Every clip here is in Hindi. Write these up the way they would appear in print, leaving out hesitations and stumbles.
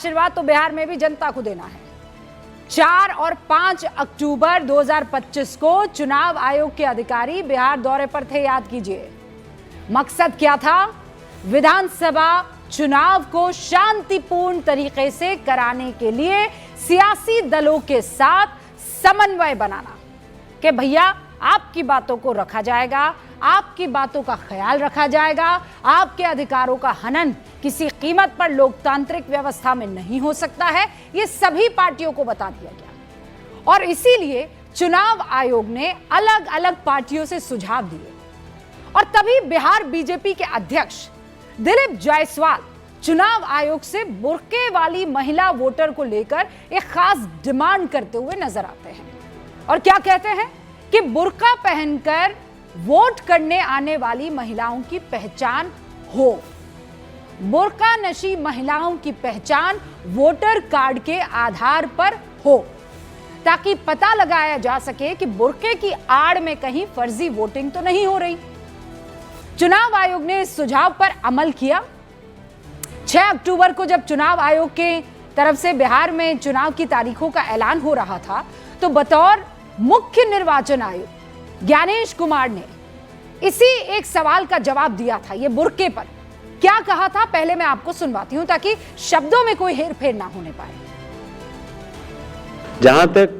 आशीर्वाद तो बिहार में भी जनता को देना है। 4 और 5 अक्टूबर 2025 को चुनाव आयोग के अधिकारी बिहार दौरे पर थे, याद कीजिए। मकसद क्या था? विधानसभा चुनाव को शांतिपूर्ण तरीके से कराने के लिए सियासी दलों के साथ समन्वय बनाना कि भैया आपकी बातों को रखा जाएगा, आपकी बातों का ख्याल रखा जाएगा, आपके अधिकारों का हनन किसी कीमत पर लोकतांत्रिक व्यवस्था में नहीं हो सकता है। ये सभी पार्टियों को बता दिया गया और इसीलिए चुनाव आयोग ने अलग अलग पार्टियों से सुझाव दिए और तभी बिहार बीजेपी के अध्यक्ष दिलीप जायसवाल चुनाव आयोग से बुर्के वाली महिला वोटर को लेकर एक खास डिमांड करते हुए नजर आते हैं और क्या कहते हैं कि बुर्का पहनकर वोट करने आने वाली महिलाओं की पहचान हो, बुर्का नशी महिलाओं की पहचान वोटर कार्ड के आधार पर हो, ताकि पता लगाया जा सके कि बुर्के की आड़ में कहीं फर्जी वोटिंग तो नहीं हो रही। चुनाव आयोग ने इस सुझाव पर अमल किया। 6 अक्टूबर को जब चुनाव आयोग के तरफ से बिहार में चुनाव की तारीखों का ऐलान हो रहा था तो बतौर मुख्य निर्वाचन आयुक्त ज्ञानेश कुमार ने इसी एक सवाल का जवाब दिया था। ये बुर्के पर क्या कहा था, पहले मैं आपको सुनवाती हूं ताकि शब्दों में कोई हेरफेर ना होने पाए। जहां तक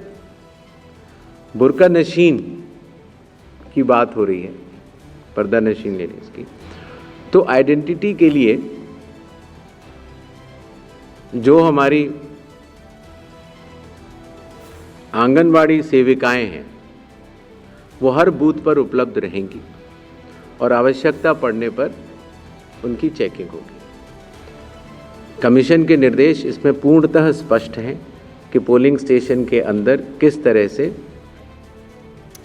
बुर्का नशीन की बात हो रही है, पर्दा नशीन लेडीज की, तो आइडेंटिटी के लिए जो हमारी आंगनवाड़ी सेविकाएं हैं वो हर बूथ पर उपलब्ध रहेंगी और आवश्यकता पड़ने पर उनकी चेकिंग होगी। कमीशन के निर्देश इसमें पूर्णतः स्पष्ट हैं कि पोलिंग स्टेशन के अंदर किस तरह से।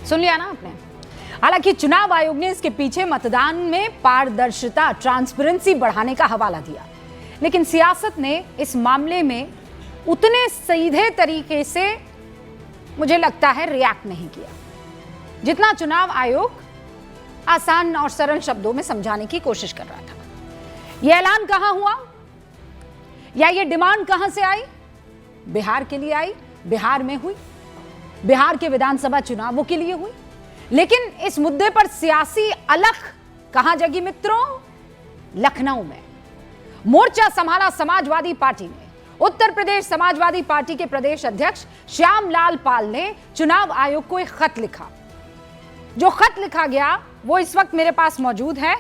सुन लिया ना आपने। हालांकि चुनाव आयोग ने इसके पीछे मतदान में पारदर्शिता, ट्रांसपेरेंसी बढ़ाने का हवाला दिया, लेकिन सियासत ने इस मामले में उतने सीधे तरीके से मुझे लगता है रिएक्ट नहीं किया जितना चुनाव आयोग आसान और सरल शब्दों में समझाने की कोशिश कर रहा था। यह ऐलान कहां हुआ या ये डिमांड कहां से आई? बिहार के लिए आई, बिहार में हुई, बिहार के विधानसभा चुनावों के लिए हुई। लेकिन इस मुद्दे पर सियासी अलख कहां जगी मित्रों? लखनऊ में। मोर्चा संभाला समाजवादी पार्टी ने। उत्तर प्रदेश समाजवादी पार्टी के प्रदेश अध्यक्ष श्याम लाल पाल ने चुनाव आयोग को एक खत लिखा। जो खत लिखा गया वो इस वक्त मेरे पास मौजूद है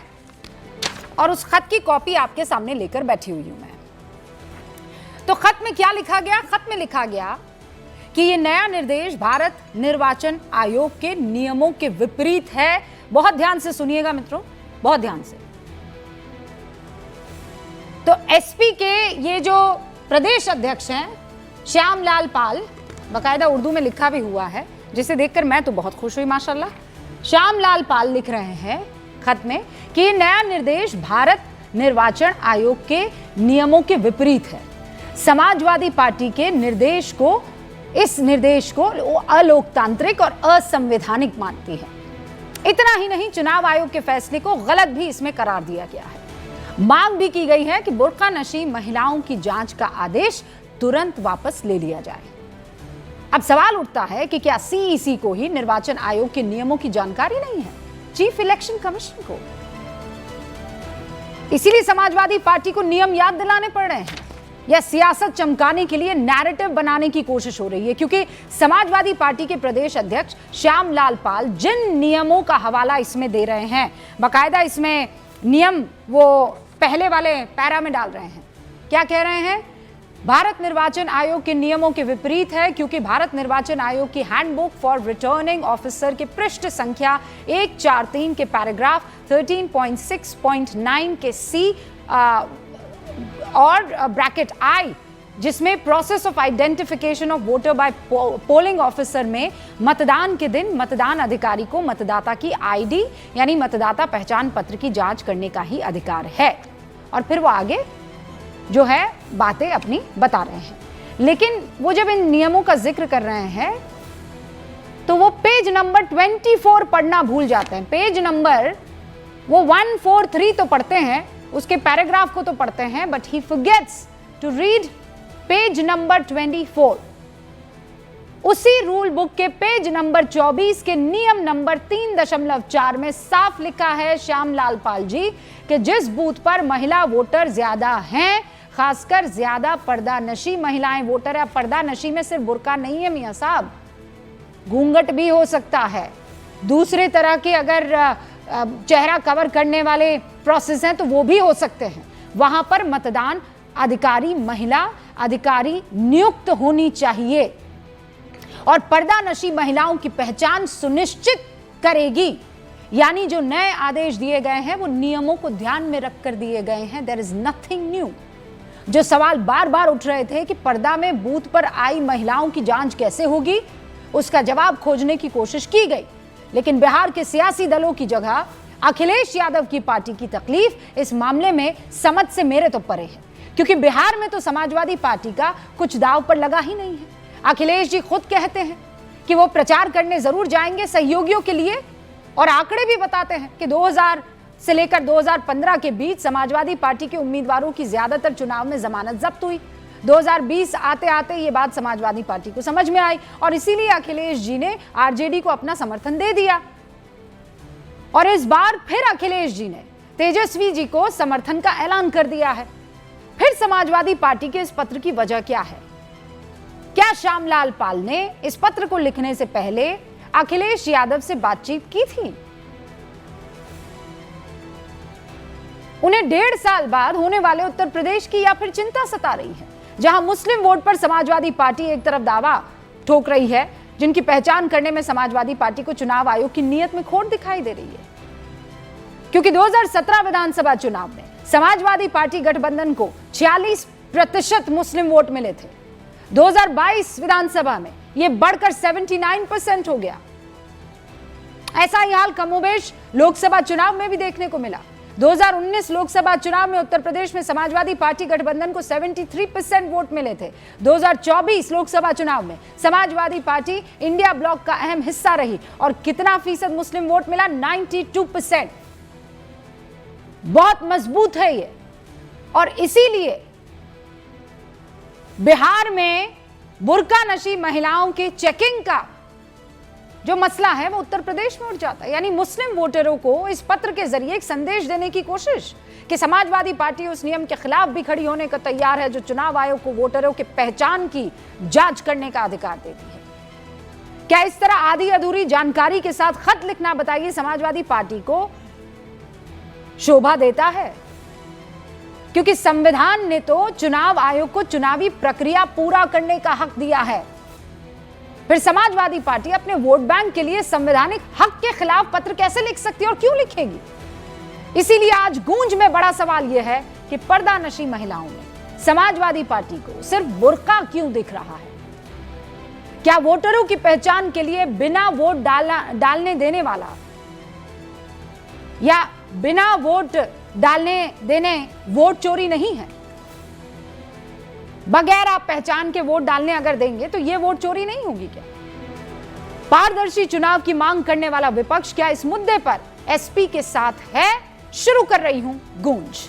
और उस खत की कॉपी आपके सामने लेकर बैठी हुई हूं मैं। तो खत में क्या लिखा गया? खत में लिखा गया कि ये नया निर्देश भारत निर्वाचन आयोग के नियमों के विपरीत है। बहुत ध्यान से सुनिएगा मित्रों, बहुत ध्यान से। तो एसपी के ये जो प्रदेश अध्यक्ष हैं श्याम लाल पाल, बाकायदा उर्दू में लिखा भी हुआ है जिसे देखकर मैं तो बहुत खुश हुई माशाल्लाह। श्याम लाल पाल लिख रहे हैं खत में कि ये नया निर्देश भारत निर्वाचन आयोग के नियमों के विपरीत है। समाजवादी पार्टी के इस निर्देश को अलोकतांत्रिक और असंवैधानिक मानती है। इतना ही नहीं, चुनाव आयोग के फैसले को गलत भी इसमें करार दिया गया है। मांग भी की गई है कि बुर्का नशी महिलाओं की जांच का आदेश तुरंत वापस ले लिया जाए। अब सवाल उठता है कि क्या सीईसी को ही निर्वाचन आयोग के नियमों की जानकारी नहीं है, चीफ इलेक्शन कमीशन को? इसीलिए समाजवादी पार्टी को नियम याद दिलाने पड़ रहे हैं या सियासत चमकाने के लिए नैरेटिव बनाने की कोशिश हो रही है? क्योंकि समाजवादी पार्टी के प्रदेश अध्यक्ष श्याम लाल पाल जिन नियमों का हवाला इसमें दे रहे हैं, बाकायदा इसमें नियम वो पहले वाले पैरा में डाल रहे हैं। क्या कह रहे हैं? भारत निर्वाचन आयोग के नियमों के विपरीत है क्योंकि भारत निर्वाचन आयोग की हैंडबुक फॉर रिटर्निंग ऑफिसर के पृष्ठ संख्या 143 के पैराग्राफ 13.6.9 के सी और ब्रैकेट आई, जिसमें process of identification of voter by polling officer में मतदान के दिन मतदान अधिकारी को मतदाता की आईडी यानी मतदाता पहचान पत्र की जांच करने का ही अधिकार है। और फिर वो आगे जो है बातें अपनी बता रहे हैं। लेकिन वो जब इन नियमों का जिक्र कर रहे हैं तो वो पेज नंबर 24 पढ़ना भूल जाते हैं। पेज नंबर वो 143 तो पढ़ते हैं, उसके पैराग्राफ को तो पढ़ते हैं, but he forgets to read page number 24, उसी रूल बुक के पेज नंबर 24 के नियम नंबर 3.4 में साफ लिखा है श्यामलाल पाल जी कि जिस बूथ पर महिला वोटर ज्यादा हैं, खासकर ज्यादा पर्दानशी महिलाएं वोटर है। पर्दानशी में सिर्फ बुर्का नहीं है मियां साहब, घूंघट भी हो सकता है, दूसरे तरह के अगर चेहरा कवर करने वाले प्रोसेस हैं तो वो भी हो सकते हैं। वहां पर मतदान अधिकारी महिला अधिकारी नियुक्त होनी चाहिए और पर्दानशी महिलाओं की पहचान सुनिश्चित करेगी। यानी जो नए आदेश दिए गए हैं वो नियमों को ध्यान में रखकर दिए गए हैं। There is nothing new. जो सवाल बार बार उठ रहे थे कि पर्दा में बूथ पर आई महिलाओं की जांच कैसे होगी, उसका जवाब खोजने की कोशिश की गई, लेकिन बिहार के सियासी दलों की जगह अखिलेश यादव की पार्टी की तकलीफ इस मामले में समझ से मेरे तो परे है, क्योंकि बिहार में तो समाजवादी पार्टी का कुछ दांव पर लगा ही नहीं है। अखिलेश जी खुद कहते हैं कि वो प्रचार करने जरूर जाएंगे सहयोगियों के लिए, और आंकड़े भी बताते हैं कि 2000 से लेकर 2015 के बीच समाजवादी पार्टी के उम्मीदवारों की ज्यादातर चुनाव में जमानत जब्त हुई। 2020 आते आते ये बात समाजवादी पार्टी को समझ में आई और इसीलिए अखिलेश जी ने आरजेडी को अपना समर्थन दे दिया। और इस बार फिर अखिलेश जी ने तेजस्वी जी को समर्थन का ऐलान कर दिया है। फिर समाजवादी पार्टी के इस पत्र की वजह क्या है? क्या श्यामलाल पाल ने इस पत्र को लिखने से पहले अखिलेश यादव से बातचीत की थी? उन्हें 1.5 साल बाद होने वाले उत्तर प्रदेश की या फिर चिंता सता रही है, जहां मुस्लिम वोट पर समाजवादी पार्टी एक तरफ दावा ठोक रही है, जिनकी पहचान करने में समाजवादी पार्टी को चुनाव आयोग की नीयत में खोट दिखाई दे रही है। क्योंकि 2017 विधानसभा चुनाव में समाजवादी पार्टी गठबंधन को 46% मुस्लिम वोट मिले थे। 2022 विधानसभा में यह बढ़कर 79% हो गया। ऐसा ही हाल कमोबेश लोकसभा चुनाव में भी देखने को मिला। 2019 लोकसभा चुनाव में उत्तर प्रदेश में समाजवादी पार्टी गठबंधन को 73% वोट मिले थे। 2024 लोकसभा चुनाव में समाजवादी पार्टी इंडिया ब्लॉक का अहम हिस्सा रही और कितना फीसद मुस्लिम वोट मिला? 92%। बहुत मजबूत है ये। और इसीलिए बिहार में बुर्का नशी महिलाओं की चेकिंग का जो मसला है वो उत्तर प्रदेश में उठ जाता है। यानी मुस्लिम वोटरों को इस पत्र के जरिए एक संदेश देने की कोशिश कि समाजवादी पार्टी उस नियम के खिलाफ भी खड़ी होने को तैयार है जो चुनाव आयोग को वोटरों के पहचान की जांच करने का अधिकार देती है। क्या इस तरह आधी अधूरी जानकारी के साथ खत लिखना, बताइए, समाजवादी पार्टी को शोभा देता है? क्योंकि संविधान ने तो चुनाव आयोग को चुनावी प्रक्रिया पूरा करने का हक दिया है। फिर समाजवादी पार्टी अपने वोट बैंक के लिए संवैधानिक हक के खिलाफ पत्र कैसे लिख सकती है और क्यों लिखेगी? इसीलिए आज गूंज में बड़ा सवाल यह है कि पर्दानशी महिलाओं में समाजवादी पार्टी को सिर्फ बुर्का क्यों दिख रहा है? क्या वोटरों की पहचान के लिए बिना वोट डालने देने वाला या बिना वोट डालने देने वोट चोरी नहीं है? बगैर आप पहचान के वोट डालने अगर देंगे तो यह वोट चोरी नहीं होगी क्या? पारदर्शी चुनाव की मांग करने वाला विपक्ष क्या इस मुद्दे पर एसपी के साथ है? शुरू कर रही हूं गूंज।